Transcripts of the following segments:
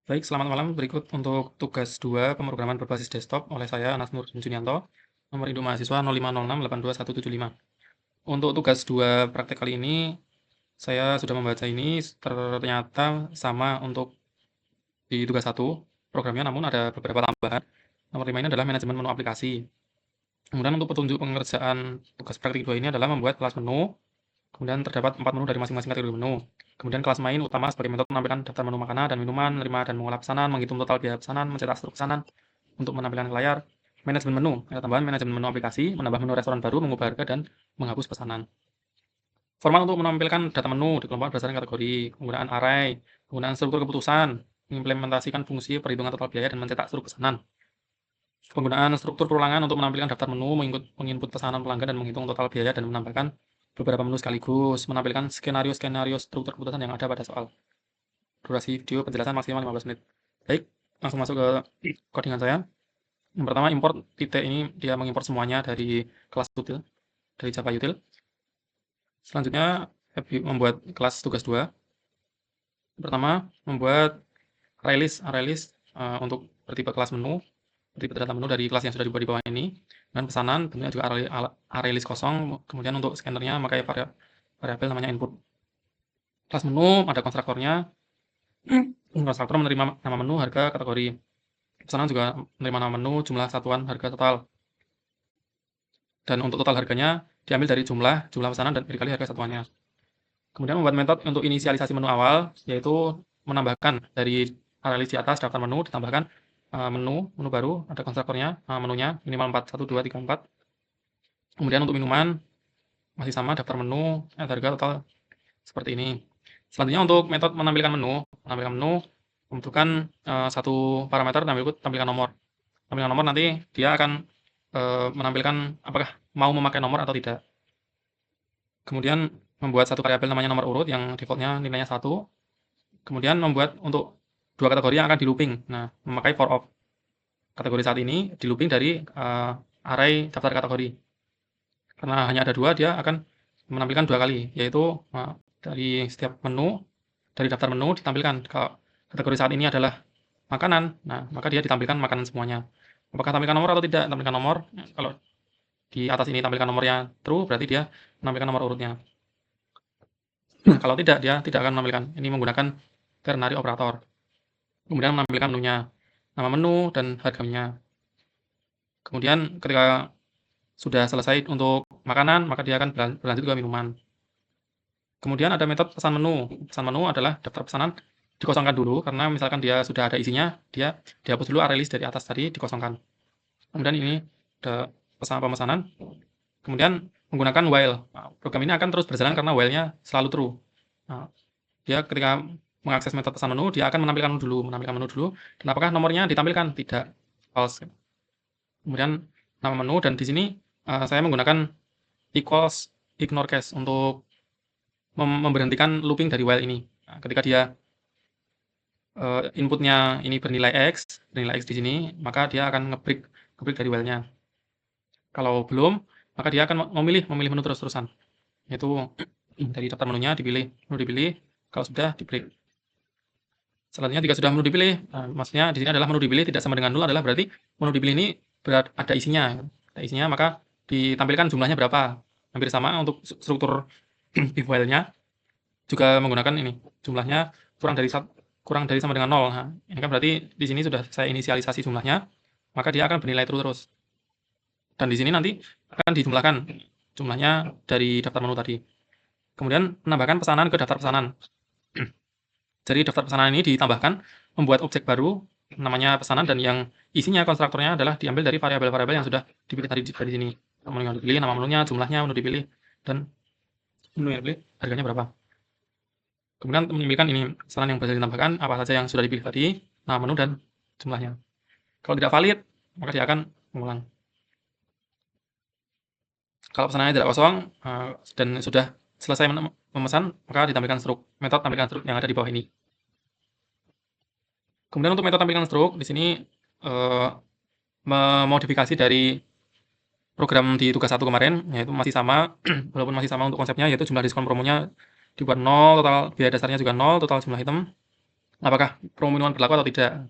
Baik, selamat malam. Berikut untuk tugas 2 pemrograman berbasis desktop oleh saya, Anas Nurdin Junianto, nomor induk mahasiswa 0506822175. Untuk tugas 2 praktek kali ini, saya sudah membaca ini, ternyata sama untuk di tugas 1 programnya, namun ada beberapa tambahan. Nomor 5 ini adalah manajemen menu aplikasi. Kemudian untuk petunjuk pengerjaan tugas praktik 2 ini adalah membuat kelas menu. Kemudian terdapat 4 menu dari masing-masing kategori menu. Kemudian kelas main utama sebagai metode menampilkan daftar menu makanan dan minuman, menerima dan mengolah pesanan, menghitung total biaya pesanan, mencetak struktur pesanan untuk menampilkan ke layar. Manajemen menu, ada tambahan manajemen menu aplikasi, menambah menu restoran baru, mengubah harga, dan menghapus pesanan. Format untuk menampilkan data menu dikelompokkan berdasarkan kategori, penggunaan array, penggunaan struktur keputusan, mengimplementasikan fungsi perhitungan total biaya dan mencetak struktur pesanan. Penggunaan struktur perulangan untuk menampilkan daftar menu, menginput pesanan pelanggan dan menghitung total biaya dan menambahkan beberapa menu sekaligus, menampilkan skenario-skenario struktur keputusan yang ada pada soal. Durasi video penjelasan maksimal 15 menit. Baik, langsung masuk ke codingan saya. Yang pertama, import titik ini dia mengimport semuanya dari kelas util, dari Java util. Selanjutnya, membuat kelas tugas 2. Pertama, membuat array list untuk bertipe kelas menu, bertipe data menu dari kelas yang sudah dibuat di bawah ini, dan pesanan bentuknya juga array list kosong. Kemudian untuk scannernya memakai variabel namanya input. Kelas menu ada konstruktornya. Konstruktor menerima nama menu, harga, kategori. Pesanan juga menerima nama menu, jumlah satuan harga total. Dan untuk total harganya diambil dari jumlah pesanan dan dikali harga satuannya. Kemudian membuat metode untuk inisialisasi menu awal, yaitu menambahkan dari array list di atas daftar menu, ditambahkan menu baru, ada konstruktornya, menunya minimal 4, 1, 2, 3, 4. Kemudian untuk minuman, masih sama daftar menu, harga total seperti ini. Selanjutnya untuk metode menampilkan menu, membutuhkan satu parameter tampilkan nomor. Tampilkan nomor nanti dia akan menampilkan apakah mau memakai nomor atau tidak. Kemudian membuat satu variabel namanya nomor urut yang defaultnya nilainya 1. Kemudian membuat untuk dua kategori yang akan di looping. Nah, memakai for of. Kategori saat ini di looping dari array daftar kategori. Karena hanya ada 2, dia akan menampilkan 2 kali, yaitu dari setiap menu, dari daftar menu ditampilkan. Kalau kategori saat ini adalah makanan, nah maka dia ditampilkan makanan semuanya. Apakah tampilkan nomor atau tidak? Tampilkan nomor. Kalau di atas ini tampilkan nomornya true, berarti dia menampilkan nomor urutnya. Kalau tidak, dia tidak akan menampilkan. Ini menggunakan ternary operator. Kemudian menampilkan menunya, nama menu dan harganya. Kemudian ketika sudah selesai untuk makanan, maka dia akan berlanjut ke minuman. Kemudian ada metode pesan menu. Pesan menu adalah daftar pesanan dikosongkan dulu, karena misalkan dia sudah ada isinya, dia dihapus dulu array list dari atas tadi, dikosongkan. Kemudian ini ada pemesanan. Kemudian menggunakan while. Nah, program ini akan terus berjalan karena while-nya selalu true. Nah, dia ketika mengakses metode pesan menu, dia akan menampilkan menu dulu, dan apakah nomornya ditampilkan? Tidak, false. Kemudian nama menu, dan di sini saya menggunakan equals ignore case untuk memberhentikan looping dari while ini. Nah, ketika dia inputnya ini bernilai X di sini, maka dia akan ngebreak dari while-nya. Kalau belum, maka dia akan memilih menu terus-terusan. Yaitu dari daftar menunya menu dipilih, kalau sudah di break. Selanjutnya jika sudah menu dipilih, maksudnya di sini adalah menu dipilih tidak sama dengan 0 adalah berarti menu dipilih ini ada isinya. Ada isinya, maka ditampilkan jumlahnya berapa. Hampir sama untuk struktur if while-nya juga menggunakan ini. Jumlahnya kurang dari sama dengan 0. Nah, ini kan berarti di sini sudah saya inisialisasi jumlahnya, maka dia akan bernilai true terus. Dan di sini nanti akan dijumlahkan jumlahnya dari daftar menu tadi. Kemudian menambahkan pesanan ke daftar pesanan. Jadi daftar pesanan ini ditambahkan, membuat objek baru namanya pesanan, dan yang isinya konstruktornya adalah diambil dari variabel-variabel yang sudah dipilih tadi dari sini. Menu yang dipilih, nama menunya, jumlahnya, menu dipilih, dan menu yang dipilih harganya berapa. Kemudian menampilkan ini pesanan yang berhasil ditambahkan, apa saja yang sudah dipilih tadi, nama menu, dan jumlahnya. Kalau tidak valid, maka dia akan mengulang. Kalau pesanannya tidak kosong dan sudah selesai memesan, maka ditampilkan struk. Metode tampilkan struk yang ada di bawah ini. Kemudian untuk metode tampilkan struk, di sini memodifikasi dari program di tugas 1 kemarin, yaitu masih sama, walaupun masih sama untuk konsepnya, yaitu jumlah diskon promonya dibuat 0, total biaya dasarnya juga 0, total jumlah item. apakah promo minuman berlaku atau tidak.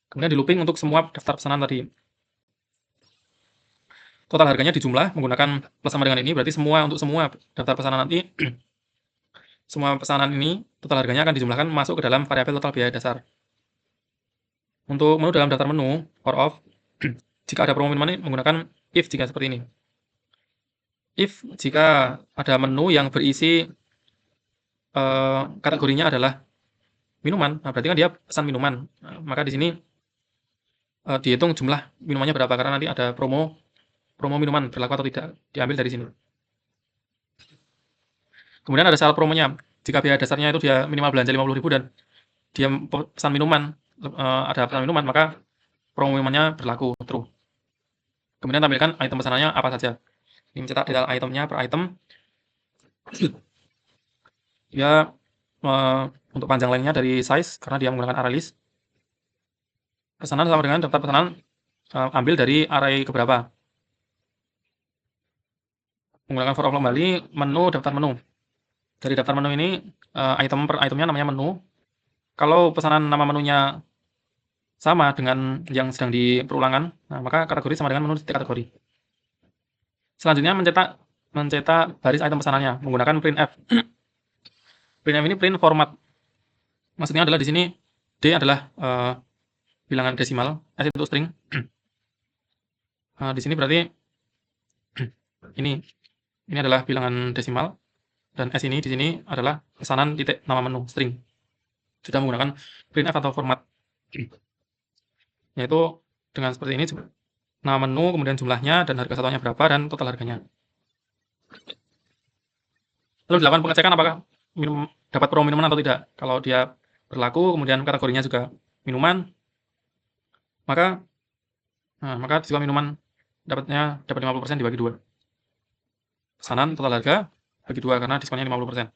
Kemudian di looping untuk semua daftar pesanan tadi. Total harganya dijumlah menggunakan plus sama dengan ini, berarti untuk semua daftar pesanan nanti, semua pesanan ini total harganya akan dijumlahkan masuk ke dalam variabel total biaya dasar. Untuk menu dalam daftar menu, or off, jika ada promo minuman ini menggunakan if jika seperti ini. If jika ada menu yang berisi kategorinya adalah minuman, nah berarti kan dia pesan minuman. Nah, maka di sini dihitung jumlah minumannya berapa karena nanti ada promo minuman berlaku atau tidak, diambil dari sini. Kemudian ada syarat promonya. Jika biaya dasarnya itu dia minimal belanja 50.000 dan dia pesan minuman, ada pesan minuman, maka promo minumannya berlaku true. Kemudian tampilkan item pesanannya apa saja. Ini mencetak detail itemnya per item. Dia untuk panjang lainnya dari size karena dia menggunakan array list. Pesanan sama dengan daftar pesanan ambil dari array keberapa. Menggunakan for of kembali menu daftar menu. Dari daftar menu ini item per itemnya namanya menu. Kalau pesanan nama menunya sama dengan yang sedang di perulangan, nah maka kategori sama dengan menu titik kategori. Selanjutnya mencetak baris item pesanannya menggunakan printf. Printf ini print format. Maksudnya adalah di sini D adalah bilangan desimal, S itu string. Di sini berarti ini adalah bilangan desimal dan S ini di sini adalah pesanan titik nama menu string. Sudah menggunakan printf atau format. Yaitu dengan seperti ini, nama menu, kemudian jumlahnya dan harga satuannya berapa dan total harganya. Lalu dilakukan pengecekan apakah dapat promo minuman atau tidak. Kalau dia berlaku, kemudian kategorinya juga minuman, maka diskon minuman dapat 50% dibagi 2. Pesanan total harga bagi 2 karena diskonnya 50%.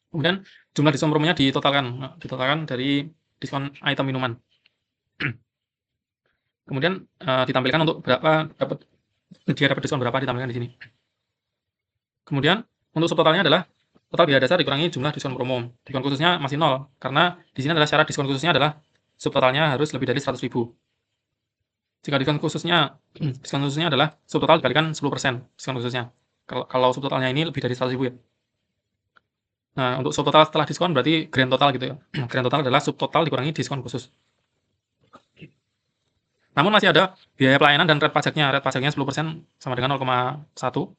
Kemudian jumlah diskon promonya ditotalkan dari diskon item minuman. Kemudian ditampilkan untuk berapa dia dapat diskon berapa, ditampilkan di sini. Kemudian untuk subtotalnya adalah total biaya dasar dikurangi jumlah diskon promo. Diskon khususnya masih 0 karena di sini adalah syarat diskon khususnya adalah subtotalnya harus lebih dari 100.000. Jika diskon khususnya adalah subtotal dikalikan 10% diskon khususnya. Kalau subtotalnya ini lebih dari 100.000 ya. Nah, untuk subtotal setelah diskon berarti grand total gitu ya. Grand total adalah subtotal dikurangi diskon khusus. Namun masih ada biaya pelayanan dan rate pajaknya. Rate pajaknya 10% sama dengan 0,1.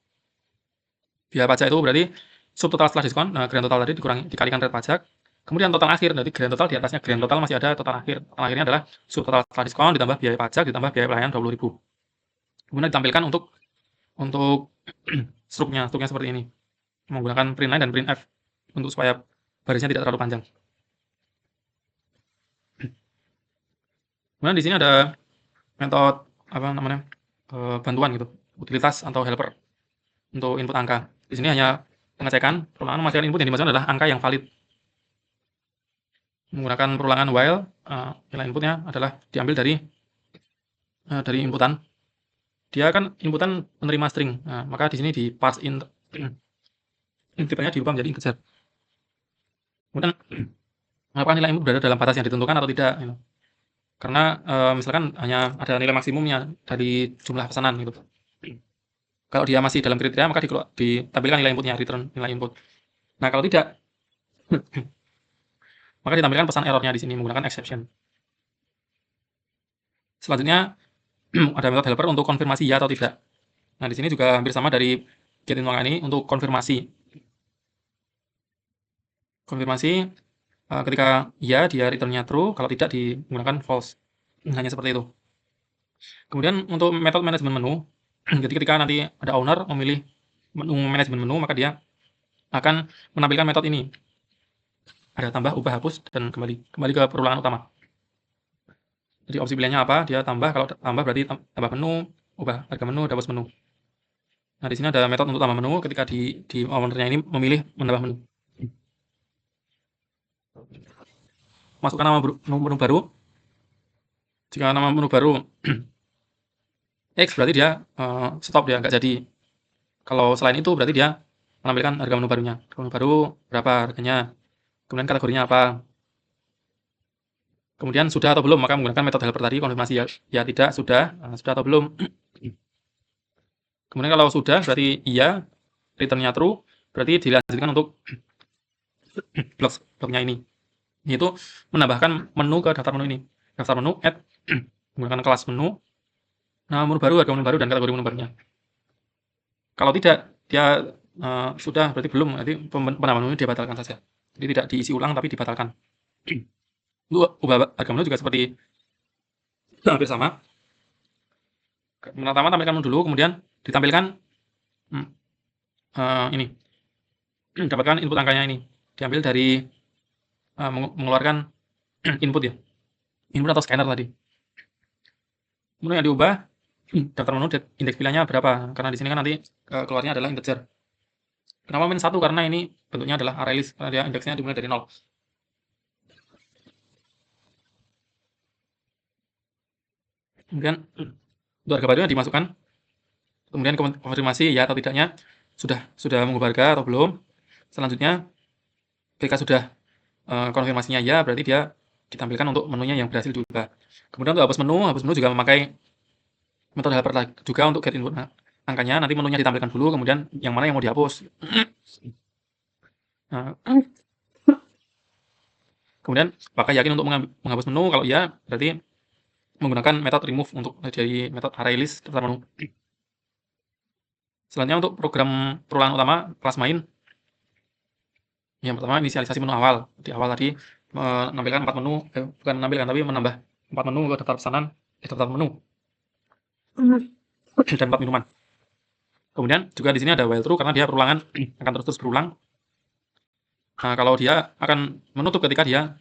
Biaya pajak itu berarti subtotal setelah diskon, grand total tadi dikalikan rate pajak. Kemudian total akhir, jadi grand total di atasnya grand total masih ada total akhir. Total akhirnya adalah subtotal setelah diskon ditambah biaya pajak ditambah biaya pelayanan 20.000. Kemudian ditampilkan untuk struknya seperti ini. Menggunakan printline dan printf untuk supaya barisnya tidak terlalu panjang. Kemudian di sini ada metode bantuan gitu, utilitas atau helper untuk input angka. Di sini hanya pengecekan perulangan memastikan input yang dimasukkan adalah angka yang valid. Menggunakan perulangan while, nilai inputnya adalah diambil dari inputan. Dia kan inputan menerima string, maka di sini di parse in tipenya diubah menjadi integer. Kemudian apakah nilai input berada dalam batas yang ditentukan atau tidak gitu. Karena misalkan hanya ada nilai maksimumnya dari jumlah pesanan gitu. Kalau dia masih dalam kriteria maka ditampilkan nilai inputnya, return nilai input. Nah, kalau tidak maka ditampilkan pesan errornya di sini menggunakan exception. Selanjutnya ada metode helper untuk konfirmasi ya atau tidak. Nah, di sini juga hampir sama dari getInfoAngka ini untuk konfirmasi. Konfirmasi ketika ya dia returnnya true, kalau tidak digunakan false. Hanya seperti itu. Kemudian untuk metode manajemen menu, jadi ketika nanti ada owner memilih manajemen menu, maka dia akan menampilkan metode ini. Ada tambah, ubah, hapus, dan kembali ke perulangan utama. Jadi opsi pilihannya apa? Dia tambah, kalau tambah berarti tambah menu, ubah harga menu, hapus menu. Nah, di sini ada metode untuk tambah menu ketika di ownernya ini memilih menambah menu. Masukkan nama menu baru. Jika nama menu baru X berarti dia stop, dia nggak jadi. Kalau selain itu berarti dia menampilkan harga menu barunya. Menu baru berapa harganya, kemudian kategorinya apa. Kemudian sudah atau belum, maka menggunakan metode helper tadi, konfirmasi ya tidak, sudah atau belum. Kemudian kalau sudah berarti iya, return-nya true, berarti dilanjutkan untuk bloknya ini, yaitu menambahkan menu ke daftar menu ini. Daftar menu, add, menggunakan kelas menu, nama menu baru, harga menu baru, dan kategori menu barunya. Kalau tidak, dia sudah, berarti belum, berarti penambahan menu dibatalkan saja. Jadi tidak diisi ulang, tapi dibatalkan. Untuk ubah harga menu juga seperti hampir sama. Pertama tampilkan menu dulu, kemudian ditampilkan ini, dapatkan input angkanya ini, diambil dari mengeluarkan input ya, input atau scanner tadi. Menu yang diubah, daftar menu indeks pilihannya berapa, karena di sini kan nanti keluarnya adalah integer. Kenapa min 1? Karena ini bentuknya adalah array list, karena dia indeksnya dimulai dari 0. Kemudian untuk harga barunya dimasukkan, kemudian konfirmasi ya atau tidaknya, sudah mengubah harga atau belum. Selanjutnya ketika sudah konfirmasinya ya, berarti dia ditampilkan untuk menunya yang berhasil diubah. Kemudian untuk hapus menu juga memakai metode helper juga untuk get input angkanya. Nanti menunya ditampilkan dulu, kemudian yang mana yang mau dihapus. Kemudian apakah yakin untuk menghapus menu? Kalau iya, berarti menggunakan metode remove untuk dari metode array list daftar menu. Selanjutnya untuk program perulangan utama kelas main, yang pertama inisialisasi menu awal. Di awal tadi menampilkan 4 menu, bukan menampilkan tapi menambah 4 menu ke daftar pesanan, daftar menu dan 4 minuman. Kemudian juga di sini ada while true karena dia perulangan akan terus berulang. Nah, kalau dia akan menutup ketika dia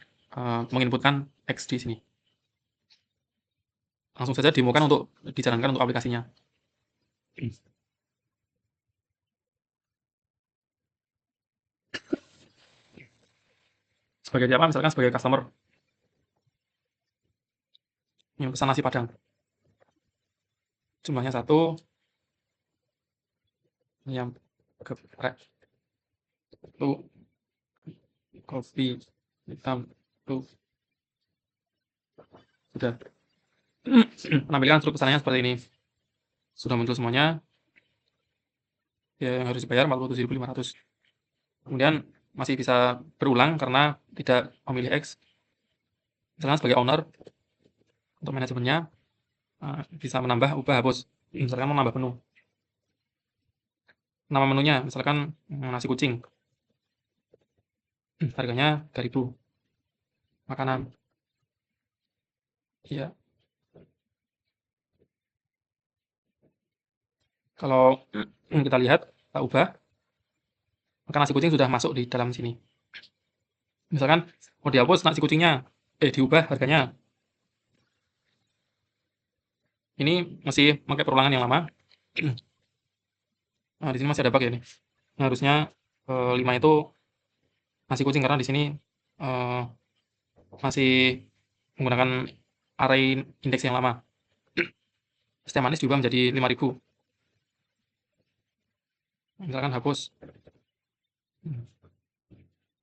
menginputkan X di sini. Langsung saja dimukan untuk dijalankan untuk aplikasinya. Sebagai siapa? Misalkan sebagai customer yang pesan nasi padang. Jumlahnya 1, yang geprek, 1, kopi hitam, 1. Sudah. Menampilkan struktur pesanannya seperti ini. Sudah muncul semuanya. Ya, yang harus dibayar 47.500. Kemudian masih bisa berulang karena tidak memilih X. Misalkan sebagai owner, untuk manajemennya bisa menambah, ubah, hapus. Misalkan mau nambah menu. Nama menunya, misalkan nasi kucing. Harganya 3.000. Makanan. Iya. Kalau kita lihat, kita ubah, maka nasi kucing sudah masuk di dalam sini. Misalkan mau dihapus nasi kucingnya, diubah harganya. Ini masih pakai perulangan yang lama. Nah, di sini masih ada bug ya nih. Harusnya 5 itu nasi kucing karena di sini masih menggunakan array indeks yang lama. Es teh manis diubah menjadi 5.000. Misalkan hapus.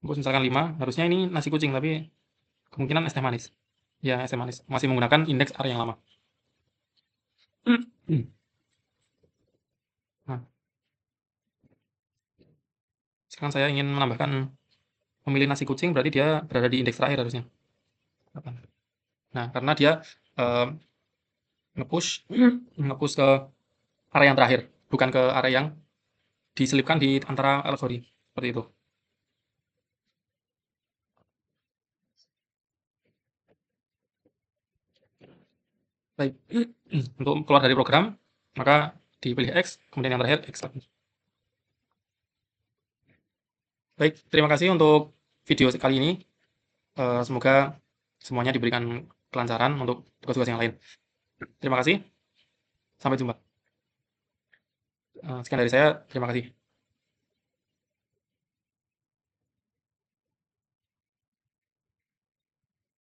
Hapus misalkan 5, harusnya ini nasi kucing tapi kemungkinan es teh manis. Ya, es teh manis. Masih menggunakan indeks array yang lama. Nah, sekarang saya ingin menambahkan memilih nasi kucing, berarti dia berada di indeks terakhir harusnya. Nah, karena dia nge-push ke area yang terakhir, bukan ke area yang diselipkan di antara alegori, seperti itu. Baik, untuk keluar dari program, maka dipilih X, kemudian yang terakhir X lagi. Baik, terima kasih untuk video kali ini. Semoga semuanya diberikan kelancaran untuk tugas-tugas yang lain. Terima kasih, sampai jumpa. Sekian dari saya, terima kasih.